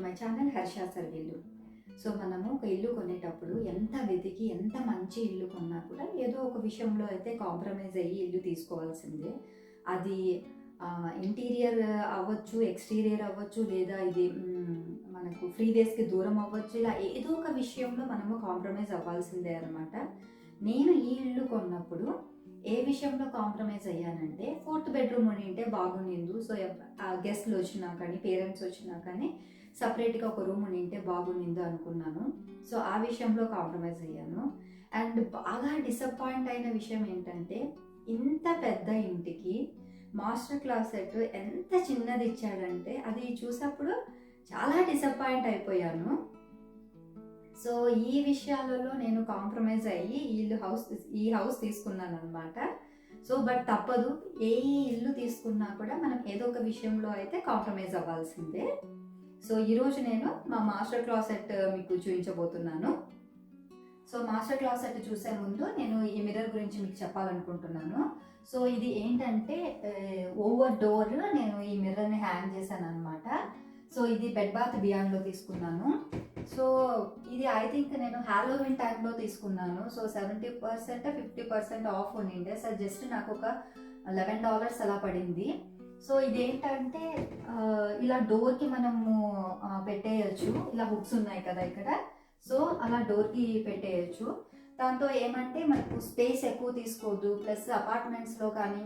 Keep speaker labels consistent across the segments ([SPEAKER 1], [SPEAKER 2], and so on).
[SPEAKER 1] My channel Harsha సర్విల్లు. So మనము ఒక ఇల్లు కొనేటప్పుడు ఎంత వెతికి ఎంత మంచి ఇల్లు కొన్నా కూడా ఏదో ఒక విషయంలో అయితే కాంప్రమైజ్ అయ్యి ఇల్లు తీసుకోవాల్సిందే. అది ఇంటీరియర్ అవ్వచ్చు, ఎక్స్టీరియర్ అవ్వచ్చు, లేదా ఇది మనకు ఫ్రీవేస్కి దూరం అవ్వచ్చు. ఇలా ఏదో ఒక విషయంలో మనము కాంప్రమైజ్ అవ్వాల్సిందే అనమాట. నేను ఈ ఇల్లు కొన్నప్పుడు ఏ విషయంలో కాంప్రమైజ్ అయ్యానంటే, 4th బెడ్రూమ్ ఉంటే బాగుండిందు. సో గెస్ట్లు వచ్చినా కానీ, పేరెంట్స్ వచ్చినా కానీ సపరేట్గా ఒక రూమ్ ఉంటే బాగుండిందు అనుకున్నాను. సో ఆ విషయంలో కాంప్రమైజ్ అయ్యాను. అండ్ బాగా డిసప్పాయింట్ అయిన విషయం ఏంటంటే, ఇంత పెద్ద ఇంటికి మాస్టర్ క్లాసెట్ ఎంత చిన్నది ఇచ్చాడంటే, అది చూసినప్పుడు చాలా డిసప్పాయింట్ అయిపోయాను. సో ఈ విషయాలలో నేను కాంప్రమైజ్ అయ్యి ఈ హౌస్ తీసుకున్నాను అనమాట. సో బట్ తప్పదు, ఏ ఇల్లు తీసుకున్నా కూడా మనం ఏదో ఒక విషయంలో అయితే కాంప్రమైజ్ అవ్వాల్సిందే. సో ఈరోజు నేను మా మాస్టర్ క్లాసెట్ మీకు చూపించబోతున్నాను. సో మాస్టర్ క్లాసెట్ చూసే ముందు నేను ఈ మిర్రర్ గురించి మీకు చెప్పాలనుకుంటున్నాను. సో ఇది ఏంటంటే, ఓవర్ డోర్ నేను ఈ మిర్రర్ని హ్యాంగ్ చేశాను అనమాట. సో ఇది బెడ్ బాత్ బియాండ్లో తీసుకున్నాను. సో ఇది ఐ థింక్ నేను హాలోవిన్ టైంలో తీసుకున్నాను. సో 70% 50% ఆఫ్ ఉండిండే. సో జస్ట్ నాకు ఒక $11 అలా పడింది. సో ఇదేంటంటే, ఇలా డోర్కి మనము పెట్టేయచ్చు. ఇలా హుక్స్ ఉన్నాయి కదా ఇక్కడ. సో అలా డోర్కి పెట్టేయచ్చు. దాంతో ఏమంటే మనకు స్పేస్ ఎక్కువ తీసుకోదు. ప్లస్ అపార్ట్మెంట్స్లో కానీ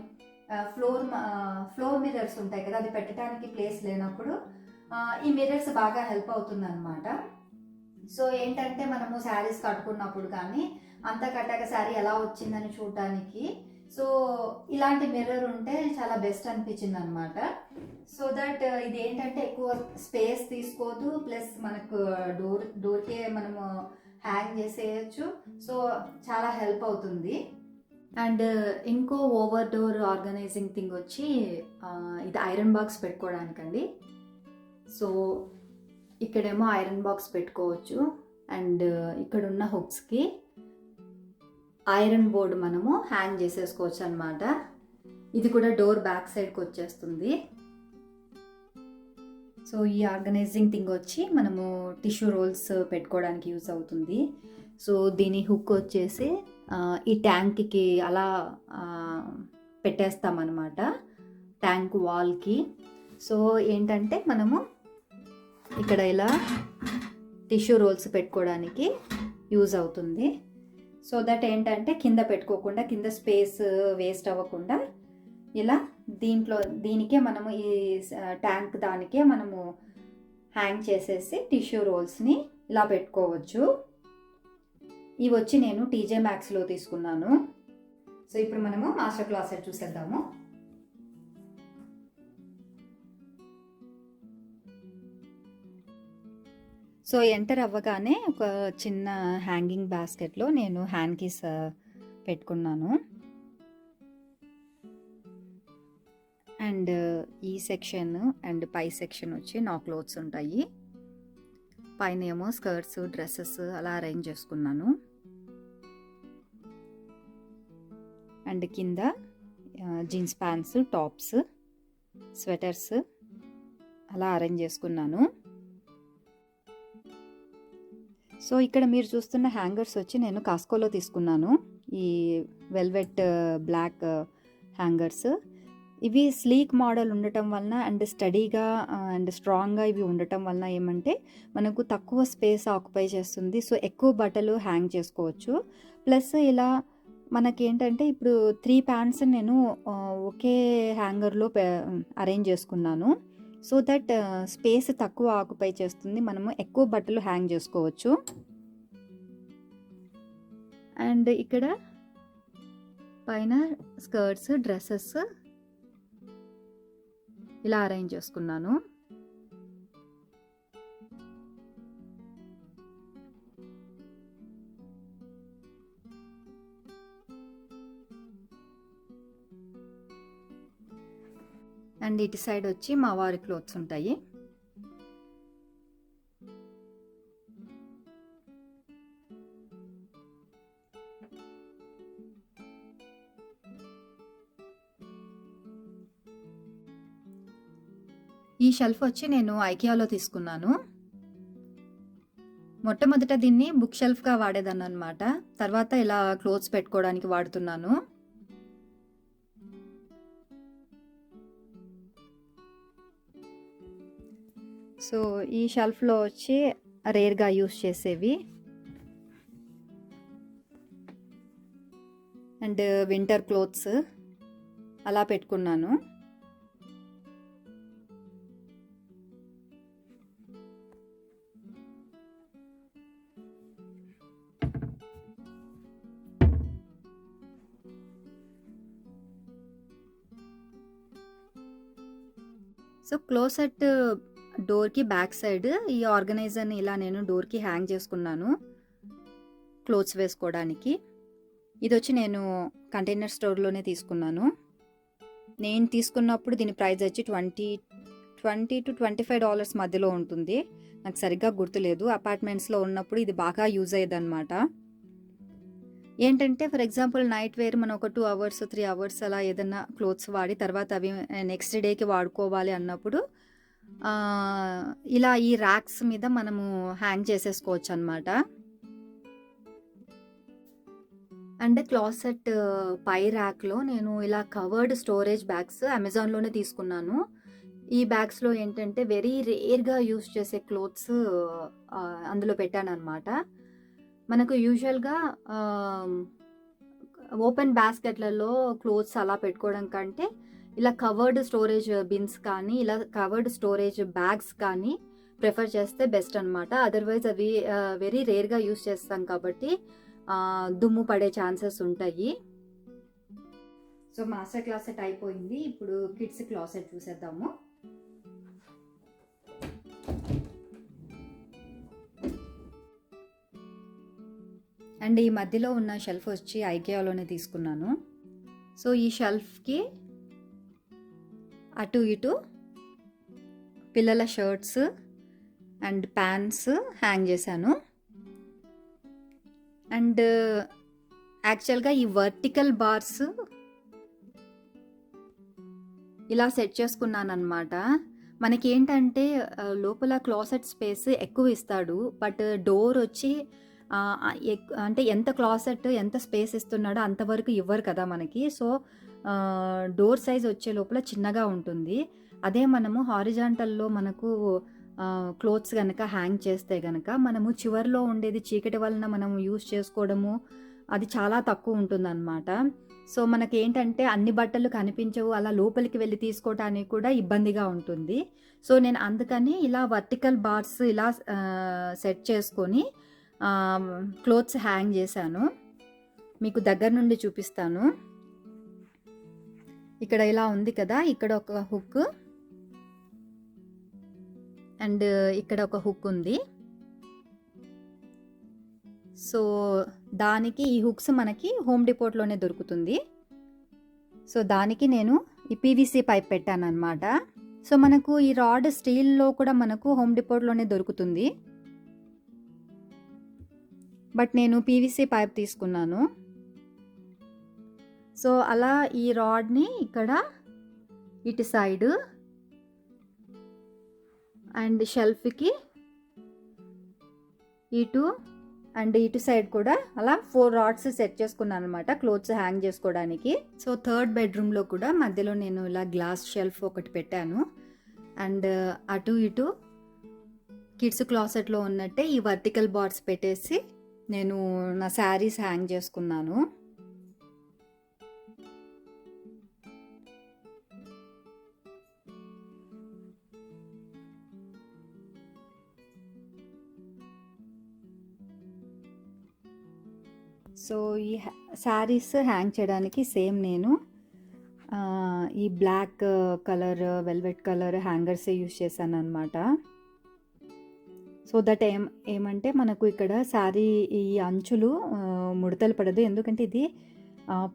[SPEAKER 1] ఫ్లోర్ మిర్రర్స్ ఉంటాయి కదా, అది పెట్టడానికి ప్లేస్ లేనప్పుడు ఈ మిర్రర్స్ బాగా హెల్ప్ అవుతుంది అనమాట. సో ఏంటంటే, మనము శారీస్ కట్టుకున్నప్పుడు కానీ అంతా కట్టాక శారీ ఎలా వచ్చిందని చూడటానికి సో ఇలాంటి మిర్రర్ ఉంటే చాలా బెస్ట్ అనిపించింది అనమాట. సో దట్ ఇది ఏంటంటే ఎక్కువ స్పేస్ తీసుకోదు. ప్లస్ మనకు డోర్కే మనము హ్యాంగ్ చేసేయచ్చు. సో చాలా హెల్ప్ అవుతుంది. అండ్ ఇంకో ఓవర్ డోర్ ఆర్గనైజింగ్ థింగ్ వచ్చి, ఇది ఐరన్ బాక్స్ పెట్టుకోవడానికండి. సో ఇక్కడేమో ఐరన్ బాక్స్ పెట్టుకోవచ్చు. అండ్ ఇక్కడున్న హుక్స్కి ఐరన్ బోర్డు మనము హ్యాంగ్ చేసేసుకోవచ్చు అనమాట. ఇది కూడా డోర్ బ్యాక్ సైడ్కి వచ్చేస్తుంది. సో ఈ ఆర్గనైజింగ్ థింగ్ వచ్చి మనము టిష్యూ రోల్స్ పెట్టుకోవడానికి యూజ్ అవుతుంది. సో దీని హుక్ వచ్చేసి ఈ ట్యాంక్కి అలా పెట్టేస్తామన్నమాట, ట్యాంక్ వాల్కి. సో ఏంటంటే మనము ఇక్కడ ఇలా టిష్యూ రోల్స్ పెట్టుకోవడానికి యూజ్ అవుతుంది. సో దట్ ఏంటంటే కింద పెట్టుకోకుండా, కింద స్పేస్ వేస్ట్ అవ్వకుండా ఇలా దీనికే మనము ఈ ట్యాంక్ దానికే మనము హ్యాంగ్ చేసేసి టిష్యూ రోల్స్ని ఇలా పెట్టుకోవచ్చు. ఇవి వచ్చి నేను టీజే మ్యాక్స్లో తీసుకున్నాను. సో ఇప్పుడు మనము మాస్టర్ క్లాసెట్ చూసేద్దాము. సో ఎంటర్ అవ్వగానే ఒక చిన్న హ్యాంగింగ్ బాస్కెట్లో నేను హ్యాండ్ కీస్ పెట్టుకున్నాను. అండ్ ఈ సెక్షన్ అండ్ పై సెక్షన్ వచ్చి నా క్లోత్స్ ఉంటాయి. పైన ఏమో స్కర్ట్స్, డ్రెస్సెస్ అలా అరేంజ్ చేసుకున్నాను. అండ్ కింద జీన్స్ ప్యాంట్స్, టాప్స్, స్వెటర్స్ అలా అరేంజ్ చేసుకున్నాను. సో ఇక్కడ మీరు చూస్తున్న హ్యాంగర్స్ వచ్చి నేను కాస్కోలో తీసుకున్నాను. ఈ వెల్వెట్ బ్లాక్ హ్యాంగర్స్. ఇవి స్లీక్ మోడల్ ఉండటం వలన అండ్ స్టడీగా అండ్ స్ట్రాంగ్గా ఇవి ఉండటం వలన ఏమంటే మనకు తక్కువ స్పేస్ ఆక్యుపై చేస్తుంది. సో ఎక్కువ బట్టలు హ్యాంగ్ చేసుకోవచ్చు. ప్లస్ ఇలా మనకేంటంటే, ఇప్పుడు 3 ప్యాంట్స్ నేను ఒకే హ్యాంగర్లో అరేంజ్ చేసుకున్నాను. సో దట్ స్పేస్ తక్కువ ఆక్యుపై చేస్తుంది, మనము ఎక్కువ బట్టలు హ్యాంగ్ చేసుకోవచ్చు. అండ్ ఇక్కడ పైన స్కర్ట్స్, డ్రెస్సెస్ ఇలా అరేంజ్ చేసుకున్నాను. అండ్ ఇటు సైడ్ వచ్చి మా వారి క్లోత్స్ ఉంటాయి. ఈ షెల్ఫ్ వచ్చి నేను ఐకియాలో తీసుకున్నాను. మొట్టమొదట దీన్ని బుక్ షెల్ఫ్గా వాడేదాన్ని అనమాట. తర్వాత ఇలా క్లోత్స్ పెట్టుకోవడానికి వాడుతున్నాను. సో ఈ షెల్ఫ్లో వచ్చి రేర్గా యూస్ చేసేవి అండ్ వింటర్ క్లోత్స్ అలా పెట్టుకున్నాను. సో క్లోసెట్ డోర్కి బ్యాక్ సైడ్ ఈ ఆర్గనైజర్ని ఇలా నేను డోర్కి హ్యాంగ్ చేసుకున్నాను క్లోత్స్ వేసుకోవడానికి. ఇది వచ్చి నేను కంటైనర్ స్టోర్లోనే తీసుకున్నాను. నేను తీసుకున్నప్పుడు దీని ప్రైస్ వచ్చి $20 to $25 మధ్యలో ఉంటుంది. నాకు సరిగ్గా గుర్తులేదు. అపార్ట్మెంట్స్లో ఉన్నప్పుడు ఇది బాగా యూజ్ అయ్యేది అనమాట. ఏంటంటే ఫర్ ఎగ్జాంపుల్ నైట్ వేర్ మనం ఒక 2 hours 3 hours అలా ఏదైనా క్లోత్స్ వాడి తర్వాత అవి నెక్స్ట్ డేకి వాడుకోవాలి అన్నప్పుడు ఇలా ఈ ర్యాక్స్ మీద మనము హ్యాంగ్ చేసేసుకోవచ్చు అనమాట. అండ్ క్లాసెట్ పై ర్యాక్లో నేను ఇలా కవర్డ్ స్టోరేజ్ బ్యాగ్స్ అమెజాన్లోనే తీసుకున్నాను. ఈ బ్యాగ్స్లో ఏంటంటే వెరీ రేర్గా యూస్ చేసే క్లోత్స్ అందులో పెట్టాను అనమాట. మనకు యూజువల్గా ఓపెన్ బాస్కెట్లలో క్లోత్స్ అలా పెట్టుకోవడం కంటే ఇలా కవర్డ్ స్టోరేజ్ బిన్స్ కానీ ఇలా కవర్డ్ స్టోరేజ్ బ్యాగ్స్ కానీ ప్రిఫర్ చేస్తే బెస్ట్ అనమాట. అదర్వైజ్ అవి వెరీ రేర్గా యూస్ చేస్తాం కాబట్టి దుమ్ము పడే ఛాన్సెస్ ఉంటాయి. సో మాస్టర్ క్లాసెట్ అయిపోయింది. ఇప్పుడు కిడ్స్ క్లాసెట్ చూసేద్దాము. అండ్ ఈ మధ్యలో ఉన్న షెల్ఫ్ వచ్చి ఐకియాలోనే తీసుకున్నాను. సో ఈ షెల్ఫ్కి అటు ఇటు పిల్లల షర్ట్స్ అండ్ ప్యాంట్స్ హ్యాంగ్ చేశాను. అండ్ యాక్చువల్గా ఈ వర్టికల్ బార్స్ ఇలా సెట్ చేసుకున్నాను అనమాట. మనకి ఏంటంటే లోపల క్లాసెట్ స్పేస్ ఎక్కువ ఇస్తాడు, బట్ డోర్ వచ్చి అంటే ఎంత క్లాసెట్ ఎంత స్పేస్ ఇస్తున్నాడో అంతవరకు ఇవ్వరు కదా మనకి. సో డోర్ సైజ్ వచ్చే లోపల చిన్నగా ఉంటుంది. అదే మనము హారిజాంటల్లో మనకు క్లోత్స్ కనుక హ్యాంగ్ చేస్తే కనుక మనము చివర్లో ఉండేది చీకటి వలన మనము యూస్ చేసుకోవడము అది చాలా తక్కువ ఉంటుందన్నమాట. సో మనకి ఏంటంటే అన్ని బట్టలు కనిపించవు, అలా లోపలికి వెళ్ళి తీసుకోవటానికి కూడా ఇబ్బందిగా ఉంటుంది. సో నేను అందుకని ఇలా వర్టికల్ బార్స్ ఇలా సెట్ చేసుకొని క్లోత్స్ హ్యాంగ్ చేశాను. మీకు దగ్గర నుండి చూపిస్తాను. ఇక్కడ ఇలా ఉంది కదా, ఇక్కడ ఒక హుక్ అండ్ ఇక్కడ ఒక హుక్ ఉంది. సో దానికి ఈ హుక్స్ మనకి హోమ్ డిపోట్లోనే దొరుకుతుంది. సో దానికి నేను ఈ పీవీసీ పైప్ పెట్టాను అనమాట. సో మనకు ఈ రాడ్ స్టీల్లో కూడా మనకు హోమ్ డిపోట్లోనే దొరుకుతుంది, బట్ నేను పీవీసీ పైప్ తీసుకున్నాను. సో అలా ఈ రాడ్ని ఇక్కడ ఇటు సైడ్ అండ్ షెల్ఫ్కి ఇటు అండ్ ఇటు సైడ్ కూడా అలా 4 రాడ్స్ సెట్ చేసుకున్నాను అనమాట క్లోత్స్ హ్యాంగ్ చేసుకోవడానికి. సో థర్డ్ బెడ్రూమ్లో కూడా మధ్యలో నేను ఇలా గ్లాస్ షెల్ఫ్ ఒకటి పెట్టాను. అండ్ అటు ఇటు కిడ్స్ క్లాసెట్లో ఉన్నట్టే ఈ వర్టికల్ బార్స్ పెట్టేసి నేను నా శారీస్ హ్యాంగ్ చేసుకున్నాను. సో ఈ శారీస్ హ్యాంగ్ చేయడానికి సేమ్ నేను ఈ black colour velvet colour hangers use చేశాను అనమాట. సో దట్ ఏమంటే మనకు ఇక్కడ శారీ ఈ అంచులు ముడతలు పడదు, ఎందుకంటే ఇది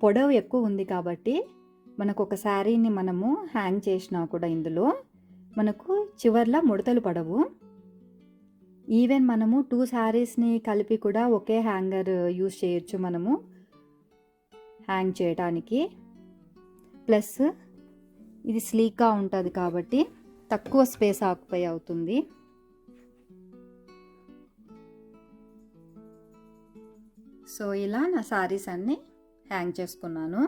[SPEAKER 1] పొడవు ఎక్కువ ఉంది కాబట్టి మనకు ఒక శారీని మనము హ్యాంగ్ చేసినా కూడా ఇందులో మనకు చివర్లో ముడతలు పడవు. ఈవెన్ మనము 2 శారీస్ని కలిపి కూడా ఒకే హ్యాంగర్ యూస్ చేయొచ్చు మనము హ్యాంగ్ చేయడానికి. ప్లస్ ఇది స్లీక్గా ఉంటుంది కాబట్టి తక్కువ స్పేస్ ఆక్యుపై అవుతుంది. సో ఇలా నా శారీస్ అన్నీ హ్యాంగ్ చేసుకున్నాను.